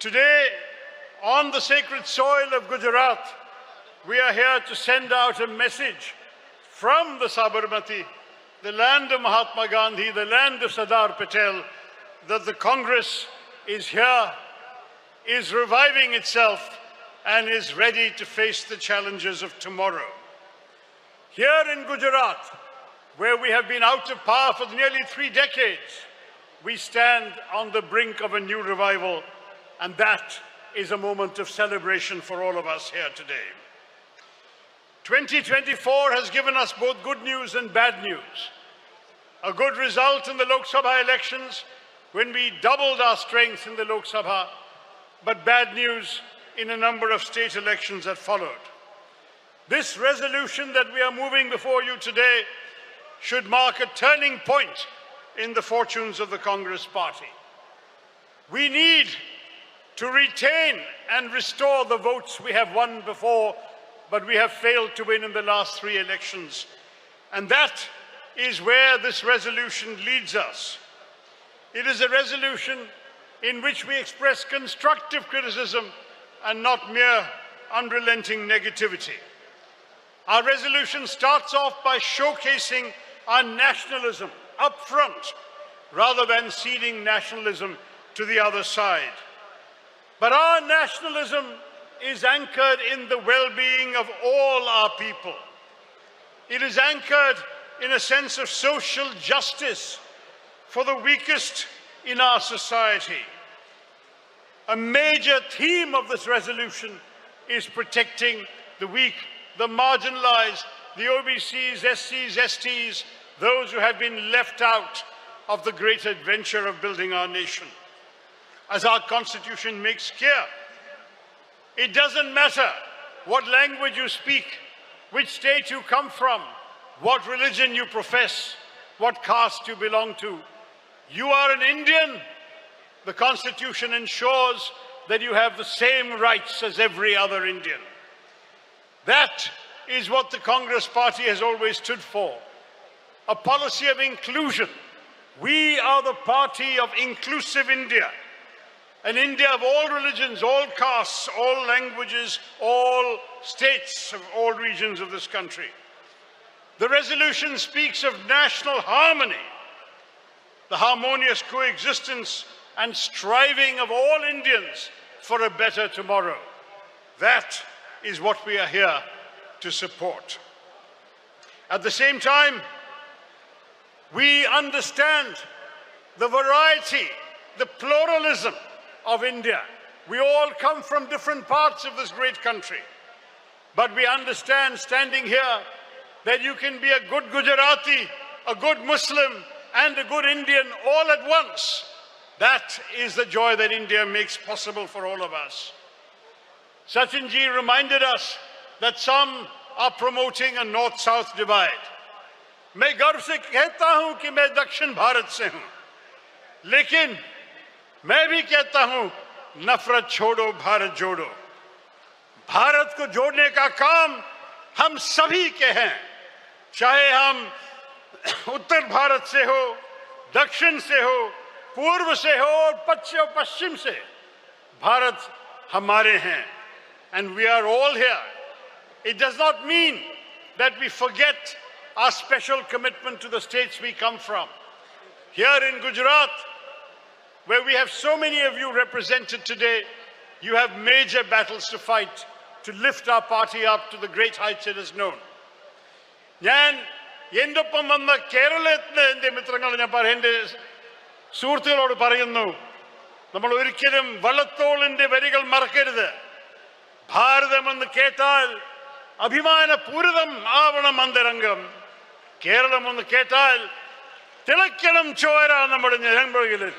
Today, on the sacred soil of Gujarat, we are here to send out a message from the Sabarmati, the land of Mahatma Gandhi, the land of Sardar Patel, that the Congress is here, is reviving itself, and is ready to face the challenges of tomorrow. Here in Gujarat, where we have been out of power for nearly 3 decades, we stand on the brink of a new revival, and that is a moment of celebration for all of us here today. 2024 has given us both good news and bad news. A good result in the Lok Sabha elections when we doubled our strength in the Lok Sabha, but bad news in a number of state elections that followed. This resolution that we are moving before you today should mark a turning point in the fortunes of the Congress Party. We need to retain and restore the votes we have won before, but we have failed to win in the last 3 elections. And that is where this resolution leads us. It is a resolution in which we express constructive criticism and not mere unrelenting negativity. Our resolution starts off by showcasing our nationalism up front, rather than ceding nationalism to the other side. But our nationalism is anchored in the well-being of all our people. It is anchored in a sense of social justice for the weakest in our society. A major theme of this resolution is protecting the weak, the marginalized, the OBCs, SCs, STs, those who have been left out of the great adventure of building our nation. As our Constitution makes clear, it doesn't matter what language you speak, which state you come from, what religion you profess, what caste you belong to. You are an Indian. The Constitution ensures that you have the same rights as every other Indian. That is what the Congress Party has always stood for, a policy of inclusion. We are the party of inclusive India, an India of all religions, all castes, all languages, all states of all regions of this country. The resolution speaks of national harmony, the harmonious coexistence and striving of all Indians for a better tomorrow. That is what we are here to support. At the same time, we understand the variety, the pluralism of India. We all come from different parts of this great country. But we understand, standing here, that you can be a good Gujarati, a good Muslim, and a good Indian all at once. That is the joy that India makes possible for all of us. Sachin ji reminded us that some are promoting a north-south divide. मैं गर्व से कहता हूं कि मैं दक्षिण भारत से हूं, लेकिन मैं भी कहता हूं नफरत छोड़ो भारत जोड़ो। भारत को जोड़ने का काम हम सभी के हैं, चाहे हम उत्तर भारत से हो, दक्षिण से हो, पूर्व से हो और पश्चिम से। भारत हमारे हैं, and we are all here. It does not mean that we forget our special commitment to the states we come from. Here in Gujarat, where we have so many of you represented today, you have major battles to fight to lift our party up to the great heights it has known. ഞാൻ എന്തൊപ്പം വന്ന കേരളത്തിലെ എൻ്റെ മിത്രങ്ങൾ ഞാൻ എൻ്റെ സുഹൃത്തുക്കളോട് പറയുന്നു, നമ്മൾ ഒരിക്കലും വള്ളത്തോളിൻ്റെ വരികൾ മറക്കരുത്. ഭാരതമെന്ന് കേട്ടാൽ അഭിമാനപൂരിതം ആവണം അന്തരംഗം. കേരളം എന്ന് കേട്ടാൽ തിളയ്ക്കണം ചോര നമ്മുടെ ഞരമ്പുകളിൽ.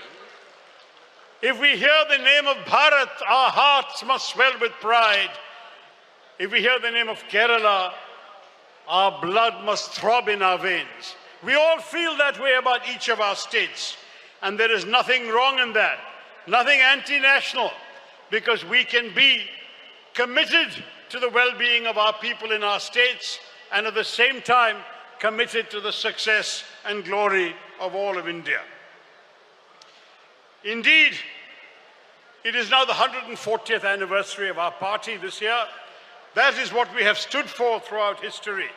If we hear the name of Bharat, our hearts must swell with pride. If we hear the name of Kerala, our blood must throb in our veins. We all feel that way about each of our states, and there is nothing wrong in that, nothing anti-national, because we can be committed to the well-being of our people in our states and at the same time committed to the success and glory of all of India. Indeed, It is now the 140th anniversary of our party this year. That is what we have stood for throughout history.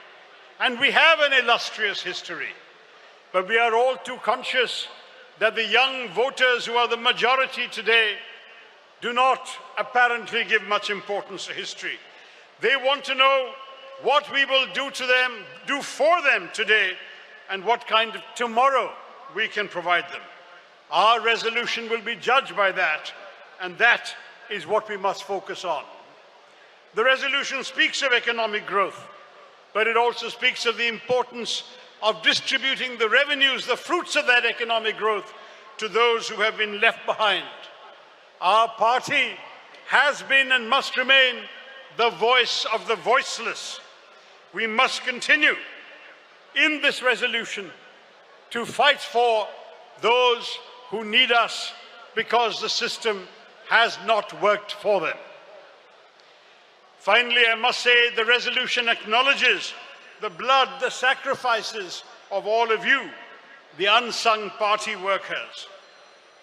And we have an illustrious history. But we are all too conscious that the young voters who are the majority today do not apparently give much importance to history. They want to know what we will do to them, do for them today, and what kind of tomorrow we can provide them. Our resolution will be judged by that, and that is what we must focus on. The resolution speaks of economic growth, but it also speaks of the importance of distributing the revenues, the fruits of that economic growth, to those who have been left behind. Our party has been and must remain the voice of the voiceless. We must continue in this resolution to fight for those who need us because the system has not worked for them. Finally, I must say the resolution acknowledges the blood, the sacrifices of all of you, the unsung party workers.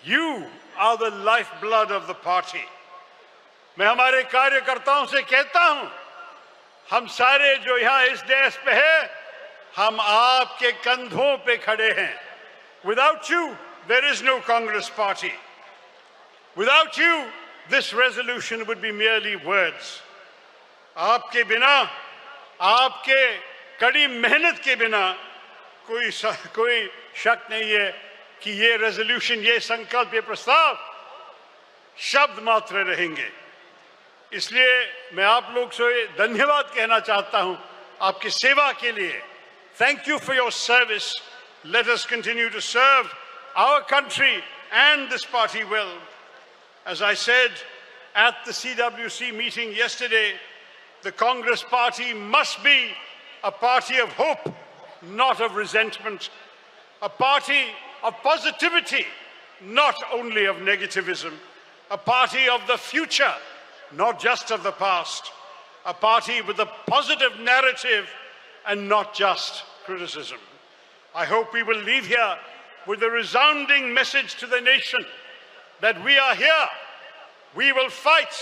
You are the lifeblood of the party. मैं हमारे कार्यकर्ताओं से कहता हूं, हम सारे जो यहाँ इस डेस्क पे हैं, हम आपके कंधों पे खड़े हैं. Without you, there is no Congress party. Without you, this resolution would be merely words. आपके बिना, आपके कड़ी मेहनत के बिना कोई शक नहीं है कि ये रेजोल्यूशन, ये संकल्प, ये प्रस्ताव शब्द मात्र रहेंगे. इसलिए मैं आप लोग से धन्यवाद कहना चाहता हूं आपकी सेवा के लिए. Thank you for your service. Let us continue to serve our country and this party well. As I said at the CWC meeting yesterday, the Congress party must be a party of hope, not of resentment, a party of positivity, not only of negativism, a party of the future, not just of the past, a party with a positive narrative and not just criticism. I hope we will leave here with a resounding message to the nation that we are here, we will fight,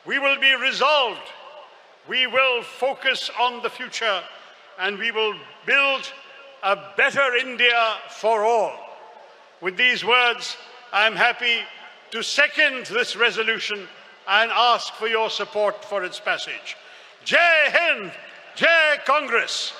we will be resolved, we will focus on the future, and we will build a better India for all. With these words, I am happy to second this resolution and ask for your support for its passage. Jai Hind, Jai Congress.